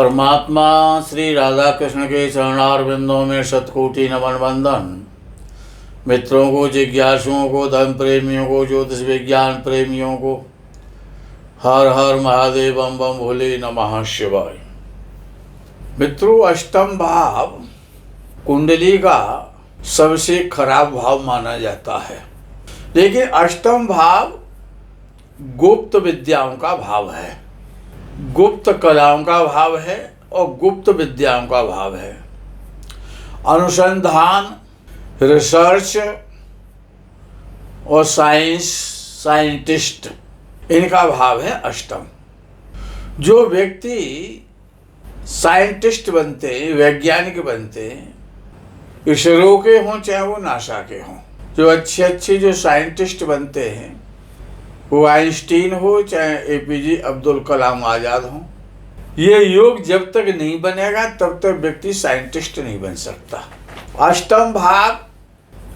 परमात्मा श्री राधा कृष्ण के चरणारविंदों में शतकोटि नमन वंदन। मित्रों को, जिज्ञासुओं को, धर्म प्रेमियों को, ज्योतिष विज्ञान प्रेमियों को हर हर महादेव बम बम भोले नमः शिवाय। मित्रों, अष्टम भाव कुंडली का सबसे खराब भाव माना जाता है, लेकिन अष्टम भाव गुप्त विद्याओं का भाव है, गुप्त कलाओं का भाव है और गुप्त विद्याओं का भाव है। अनुसंधान, रिसर्च और साइंटिस्ट, इनका भाव है अष्टम। जो व्यक्ति साइंटिस्ट बनते हैं, वैज्ञानिक बनते हैं, इसरो के हों चाहे वो नासा के हों, जो अच्छे जो साइंटिस्ट बनते हैं, वो आइंस्टीन हो चाहे एपीजे अब्दुल कलाम आज़ाद हो, ये योग जब तक नहीं बनेगा तब तक व्यक्ति साइंटिस्ट नहीं बन सकता। अष्टम भाव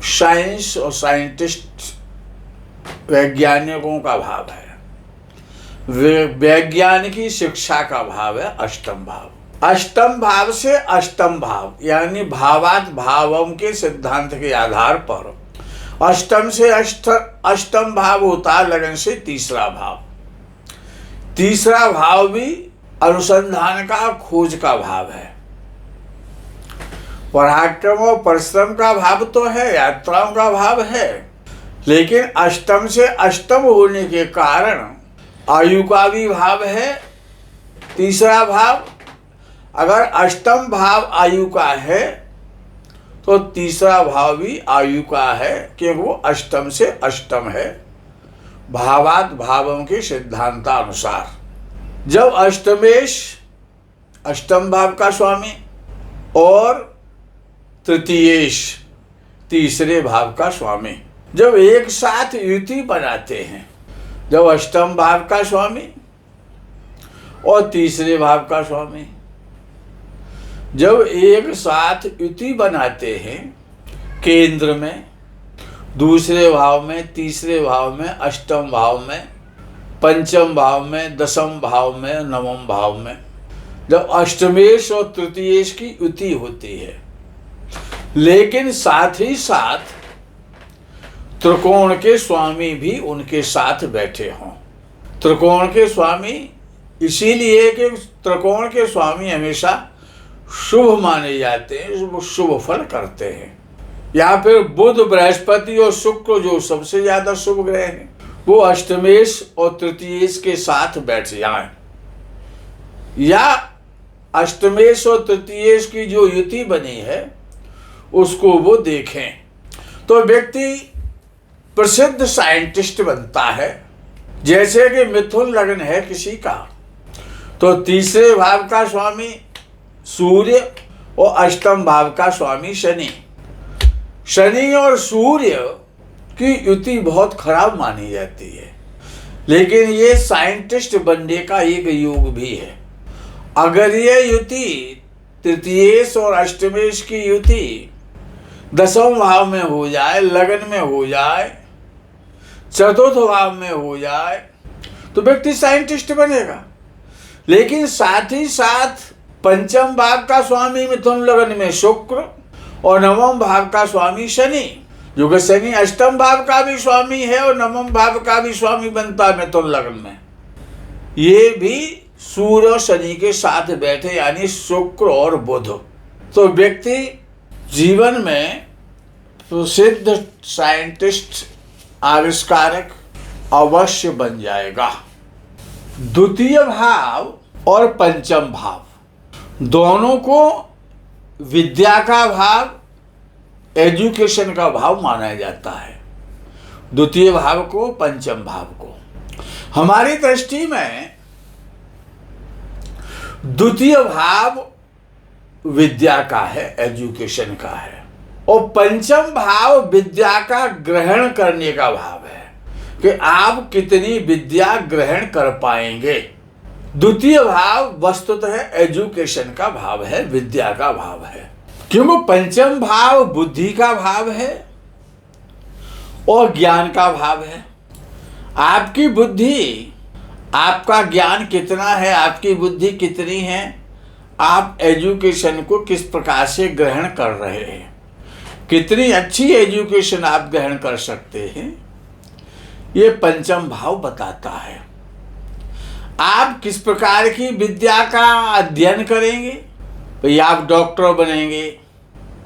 साइंस और साइंटिस्ट, वैज्ञानिकों का भाव है, वैज्ञानिकी शिक्षा का भाव है अष्टम भाव। अष्टम भाव से अष्टम भाव यानी भावात भावों के सिद्धांत के आधार पर अष्टम से अष्टम भाव होता है लगन से तीसरा भाव। तीसरा भाव भी अनुसंधान का, खोज का भाव है। पराक्रम और परिश्रम का भाव तो है, यात्राओं का भाव है, लेकिन अष्टम से अष्टम होने के कारण आयु का भी भाव है। तीसरा भाव, अगर अष्टम भाव आयु का है तो तीसरा भाव भी आयु का है, क्योंकि वो अष्टम से अष्टम है भावात भावों के सिद्धांतानुसार। जब अष्टमेश अष्टम भाव का स्वामी और तृतीयेश तीसरे भाव का स्वामी जब एक साथ युति बनाते हैं, जब अष्टम भाव का स्वामी और तीसरे भाव का स्वामी जब एक साथ युति बनाते हैं, केंद्र में, दूसरे भाव में, तीसरे भाव में, अष्टम भाव में, पंचम भाव में, दसम भाव में, नवम भाव में, जब अष्टमेश और तृतीयेश की युति होती है, लेकिन साथ ही साथ त्रिकोण के स्वामी भी उनके साथ बैठे हों। त्रिकोण के स्वामी इसीलिए कि त्रिकोण के स्वामी हमेशा शुभ माने जाते हैं, शुभ फल करते हैं। या फिर बुध, बृहस्पति और शुक्र जो सबसे ज्यादा शुभ ग्रह हैं, वो अष्टमेश और तृतीयेश के साथ बैठ जाएं, या अष्टमेश और तृतीयेश की जो युति बनी है उसको वो देखें, तो व्यक्ति प्रसिद्ध साइंटिस्ट बनता है। जैसे कि मिथुन लग्न है किसी का, तो तीसरे भाव का स्वामी सूर्य और अष्टम भाव का स्वामी शनि। शनि और सूर्य की युति बहुत खराब मानी जाती है, लेकिन ये साइंटिस्ट बनने का एक योग भी है। अगर ये युति तृतीयेश और अष्टमेश की युति दसम भाव में हो जाए, लगन में हो जाए, चतुर्थ भाव में हो जाए, तो व्यक्ति साइंटिस्ट बनेगा। लेकिन साथ ही साथ पंचम भाव का स्वामी मिथुन लगन में शुक्र और नवम भाव का स्वामी शनि, जो कि शनि अष्टम भाव का भी स्वामी है और नवम भाव का भी स्वामी बनता है मिथुन लगन में, ये भी सूर्य और शनि के साथ बैठे यानी शुक्र और बुध, तो व्यक्ति जीवन में प्रसिद्ध साइंटिस्ट, आविष्कारक अवश्य बन जाएगा। द्वितीय भाव और पंचम भाव दोनों को विद्या का भाव, एजुकेशन का भाव माना जाता है। द्वितीय भाव को, पंचम भाव को। हमारी दृष्टि में द्वितीय भाव विद्या का है, एजुकेशन का है, और पंचम भाव विद्या का ग्रहण करने का भाव है कि आप कितनी विद्या ग्रहण कर पाएंगे। द्वितीय भाव वस्तुतः एजुकेशन का भाव है, विद्या का भाव है, क्योंकि पंचम भाव बुद्धि का भाव है और ज्ञान का भाव है। आपकी बुद्धि, आपका ज्ञान कितना है, आपकी बुद्धि कितनी है, आप एजुकेशन को किस प्रकार से ग्रहण कर रहे हैं, कितनी अच्छी एजुकेशन आप ग्रहण कर सकते हैं, ये पंचम भाव बताता है। आप किस प्रकार की विद्या का अध्ययन करेंगे, भाई आप डॉक्टर बनेंगे,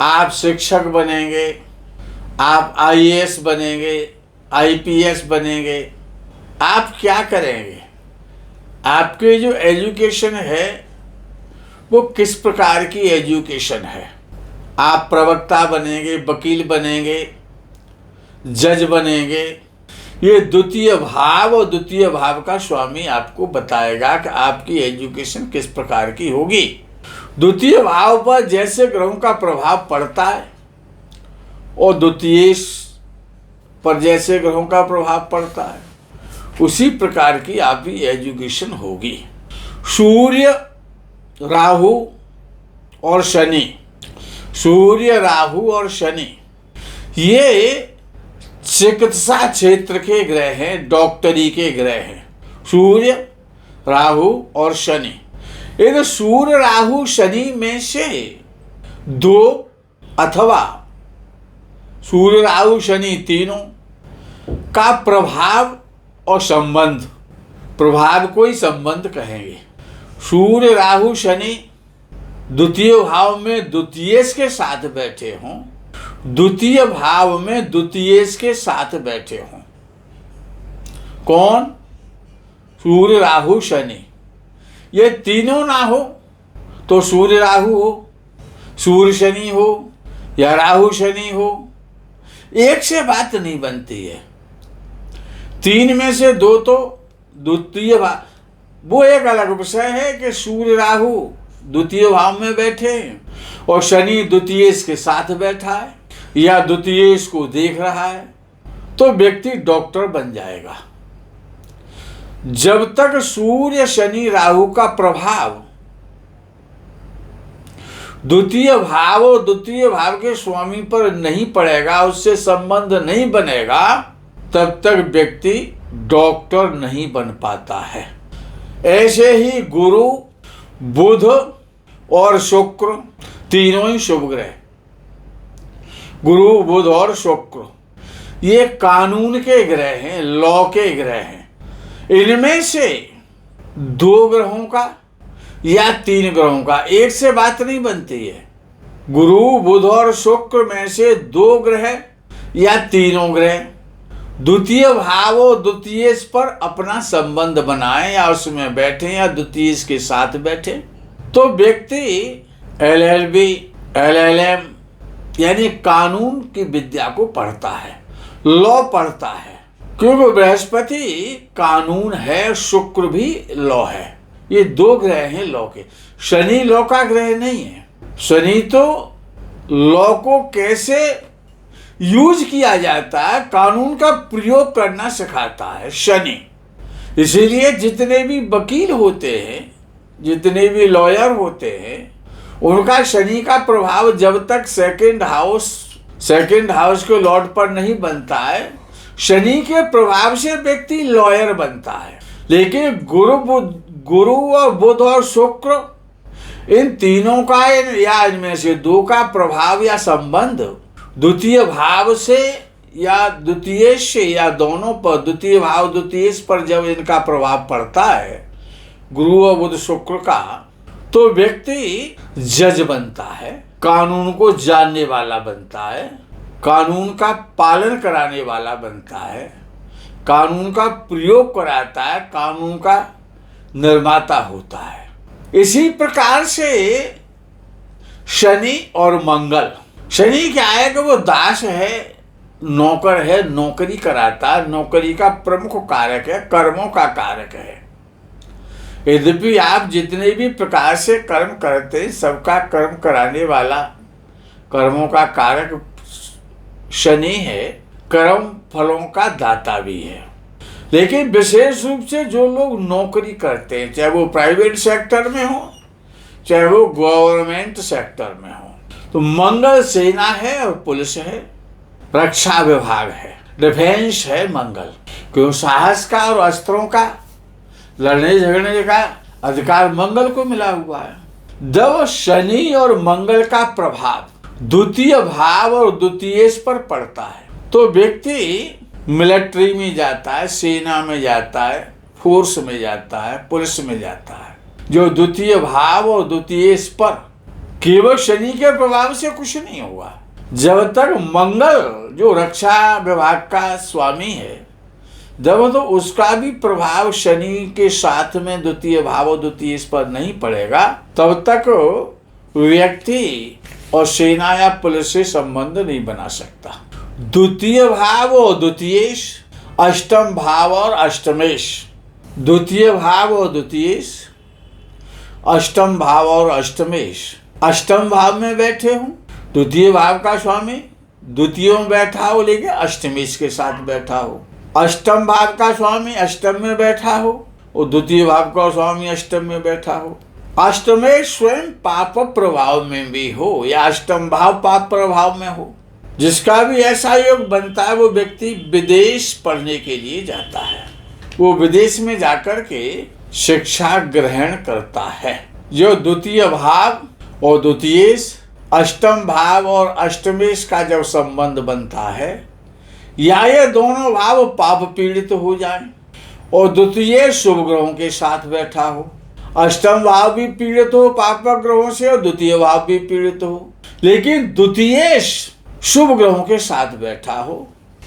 आप शिक्षक बनेंगे, आप आईएएस बनेंगे, आईपीएस बनेंगे, आप क्या करेंगे, आपके जो एजुकेशन है वो किस प्रकार की एजुकेशन है। आप प्रवक्ता बनेंगे, वकील बनेंगे, जज बनेंगे, ये द्वितीय भाव और द्वितीय भाव का स्वामी आपको बताएगा कि आपकी एजुकेशन किस प्रकार की होगी। द्वितीय भाव पर जैसे ग्रहों का प्रभाव पड़ता है और द्वितीय पर जैसे ग्रहों का प्रभाव पड़ता है, उसी प्रकार की आपकी एजुकेशन होगी। सूर्य, राहु और शनि, सूर्य, राहु और शनि ये चिकित्सा क्षेत्र के ग्रह हैं, डॉक्टरी के ग्रह हैं। सूर्य, राहु और शनि, यदि सूर्य, राहु, शनि में से दो अथवा सूर्य, राहु, शनि तीनों का प्रभाव और संबंध, प्रभाव को ही संबंध कहेंगे। सूर्य, राहु, शनि द्वितीय भाव में द्वितीय के साथ बैठे हों, द्वितीय भाव में द्वितीय के साथ बैठे हों। कौन? सूर्य, राहु, शनि। ये तीनों ना हो तो सूर्य राहु हो, सूर्य शनि हो या राहु शनि हो, एक से बात नहीं बनती है। तीन में से दो तो द्वितीय भाव, वो एक अलग विषय है कि सूर्य राहु द्वितीय भाव में बैठे हैं और शनि द्वितीय के साथ बैठा है या द्वितीय को देख रहा है, तो व्यक्ति डॉक्टर बन जाएगा। जब तक सूर्य, शनि, राहु का प्रभाव द्वितीय भाव और द्वितीय भाव के स्वामी पर नहीं पड़ेगा, उससे संबंध नहीं बनेगा, तब तक व्यक्ति डॉक्टर नहीं बन पाता है। ऐसे ही गुरु, बुध और शुक्र तीनों ही शुभ ग्रह, गुरु, बुध और शुक्र ये कानून के ग्रह हैं, लॉ के ग्रह हैं। इनमें से दो ग्रहों का या तीन ग्रहों का एक से बात नहीं बनती है। गुरु, बुध और शुक्र में से दो ग्रह या तीनों ग्रह द्वितीय भाव और द्वितीय पर अपना संबंध बनाएं या उसमें बैठे या द्वितीय के साथ बैठे, तो व्यक्ति एलएलबी, एलएलएम यानी कानून की विद्या को पढ़ता है, लॉ पढ़ता है। क्योंकि बृहस्पति कानून है, शुक्र भी लॉ है, ये दो ग्रह हैं लॉ के। शनि लॉ का ग्रह नहीं है। शनि तो लॉ को कैसे यूज किया जाता है, कानून का प्रयोग करना सिखाता है शनि। इसीलिए जितने भी वकील होते हैं, जितने भी लॉयर होते हैं, उनका शनि का प्रभाव जब तक सेकंड हाउस के लॉर्ड पर नहीं बनता है, शनि के प्रभाव से व्यक्ति लॉयर बनता है। लेकिन गुरु और बुध और शुक्र इन तीनों का या इनमें से दो का प्रभाव या संबंध द्वितीय भाव से या द्वितीय से या दोनों पर, द्वितीय भाव द्वितीय पर जब इनका प्रभाव पड़ता है, गुरु और बुध शुक्र का, तो व्यक्ति जज बनता है, कानून को जानने वाला बनता है, कानून का पालन कराने वाला बनता है, कानून का प्रयोग कराता है, कानून का निर्माता होता है। इसी प्रकार से शनि और मंगल, शनि क्या है कि वो दास है, नौकर है, नौकरी कराता है, नौकरी का प्रमुख कारक है, कर्मों का कारक है। यद्यपि आप जितने भी प्रकार से कर्म करते हैं, सबका कर्म कराने वाला, कर्मों का कारक शनि है, कर्म फलों का दाता भी है। लेकिन विशेष रूप से जो लोग नौकरी करते हैं, चाहे वो प्राइवेट सेक्टर में हो, चाहे वो गवर्नमेंट सेक्टर में हो, तो मंगल सेना है और पुलिस है, रक्षा विभाग है, डिफेंस है मंगल। क्यों? साहस का और अस्त्रों का, लड़ने झगड़ने का अधिकार मंगल को मिला हुआ है। जब शनि और मंगल का प्रभाव द्वितीय भाव और द्वितीय पर पड़ता है तो व्यक्ति मिलिट्री में जाता है, सेना में जाता है, फोर्स में जाता है, पुलिस में जाता है। जो द्वितीय भाव और द्वितीय पर केवल शनि के प्रभाव से कुछ नहीं हुआ। जब तक मंगल जो रक्षा विभाग का स्वामी है, जब तो उसका भी प्रभाव शनि के साथ में द्वितीय भाव और द्वितीय पर नहीं पड़ेगा, तब तक व्यक्ति और सेना या पुलिस से संबंध नहीं बना सकता। द्वितीय भाव और द्वितीय, अष्टम भाव और अष्टमेश, द्वितीय भाव और द्वितीय, अष्टम भाव और अष्टमेश। अष्टम भाव में बैठे हूँ, द्वितीय भाव का स्वामी द्वितीय में बैठा हो, लेकिन अष्टमेश के साथ बैठा हो। अष्टम भाव का स्वामी अष्टम में बैठा हो और द्वितीय भाव का स्वामी अष्टम में बैठा हो। अष्टमेश स्वयं पाप प्रभाव में भी हो या अष्टम भाव पाप प्रभाव में हो, जिसका भी ऐसा योग बनता है वो व्यक्ति विदेश पढ़ने के लिए जाता है। वो विदेश में जाकर के शिक्षा ग्रहण करता है। जो द्वितीय भाव और द्वितीय, अष्टम भाव और अष्टमेश का जब संबंध बनता है, या ये दोनों भाव पाप पीड़ित हो जाए और द्वितीय शुभ ग्रहों के साथ बैठा हो, अष्टम भाव भी पीड़ित हो पाप ग्रहों से और द्वितीय भाव भी पीड़ित हो, लेकिन द्वितीय शुभ ग्रहों के साथ बैठा हो,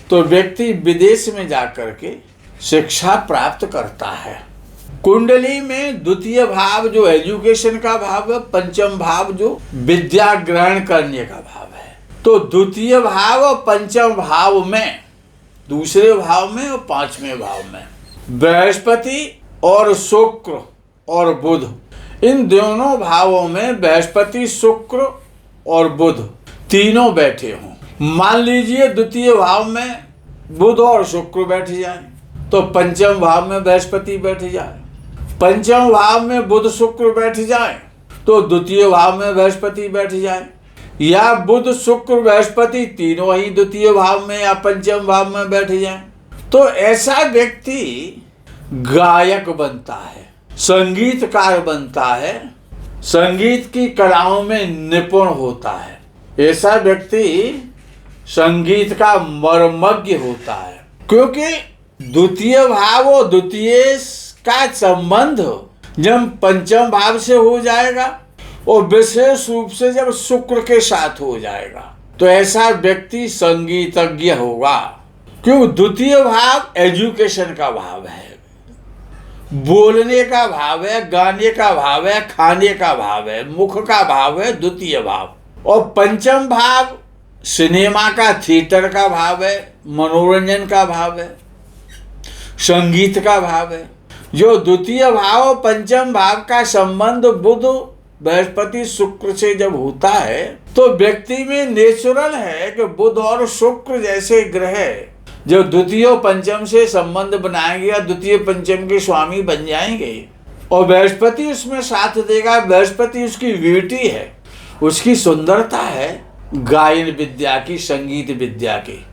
तो व्यक्ति विदेश में जाकर के शिक्षा प्राप्त करता है। कुंडली में द्वितीय भाव जो एजुकेशन का भाव है, पंचम भाव जो विद्या ग्रहण करने का भाव है। तो द्वितीय भाव और पंचम भाव में, दूसरे भाव में और पांचवें भाव में बृहस्पति और शुक्र और बुध, इन दोनों भावों में बृहस्पति, शुक्र और बुध तीनों बैठे हों। मान लीजिए द्वितीय भाव में बुध और शुक्र बैठ जाए तो पंचम भाव में बृहस्पति बैठ जाए, पंचम भाव में बुध शुक्र बैठ जाए तो द्वितीय भाव में बृहस्पति बैठ जाए, या बुध शुक्र बृहस्पति तीनों ही द्वितीय भाव में या पंचम भाव में बैठ जाए, तो ऐसा व्यक्ति गायक बनता है, संगीतकार बनता है, संगीत की कलाओं में निपुण होता है। ऐसा व्यक्ति संगीत का मर्मज्ञ होता है, क्योंकि द्वितीय भाव और द्वितीय का संबंध जब पंचम भाव से हो जाएगा और विशेष रूप से जब शुक्र के साथ हो जाएगा, तो ऐसा व्यक्ति संगीतज्ञ होगा। क्यों? द्वितीय भाव एजुकेशन का भाव है, बोलने का भाव है, गाने का भाव है, खाने का भाव है, मुख का भाव है द्वितीय भाव। और पंचम भाव सिनेमा का, थिएटर का भाव है, मनोरंजन का भाव है, संगीत का भाव है। जो द्वितीय भाव और पंचम भाव का संबंध बुध बृहस्पति शुक्र से जब होता है, तो व्यक्ति में नेचुरल है कि बुध और शुक्र जैसे ग्रह जो द्वितीय और पंचम से संबंध बनाएंगे या द्वितीय पंचम के स्वामी बन जाएंगे, और बृहस्पति उसमें साथ देगा। बृहस्पति उसकी ब्यूटी है, उसकी सुंदरता है, गायन विद्या की, संगीत विद्या की,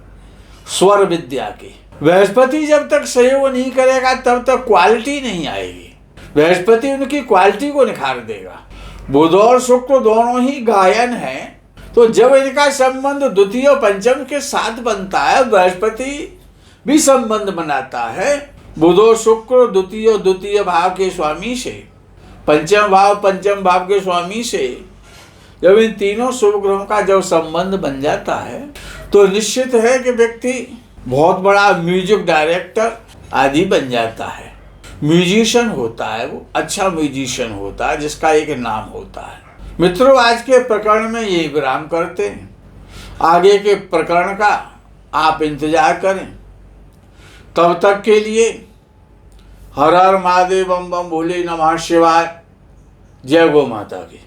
स्वर विद्या की। बृहस्पति जब तक सहयोग नहीं करेगा तब तक क्वालिटी नहीं आएगी। बृहस्पति उनकी क्वालिटी को निखार देगा। बुध और शुक्र दोनों ही गायन हैं, तो जब इनका संबंध द्वितीय और पंचम के साथ बनता है, बृहस्पति भी संबंध बनाता है बुध और शुक्र द्वितीय भाव के स्वामी से, पंचम भाव के स्वामी से। जब इन तीनों शुभ ग्रहों का जब संबंध बन जाता है, तो निश्चित है कि व्यक्ति बहुत बड़ा म्यूजिक डायरेक्टर आदि बन जाता है, म्यूजिशियन होता है, वो अच्छा म्यूजिशियन होता है जिसका एक नाम होता है। मित्रों, आज के प्रकरण में यही विराम करते हैं। आगे के प्रकरण का आप इंतजार करें। तब तक के लिए हर हर महादेव, बम बम भोले नमः शिवाय। जय गौ माता की।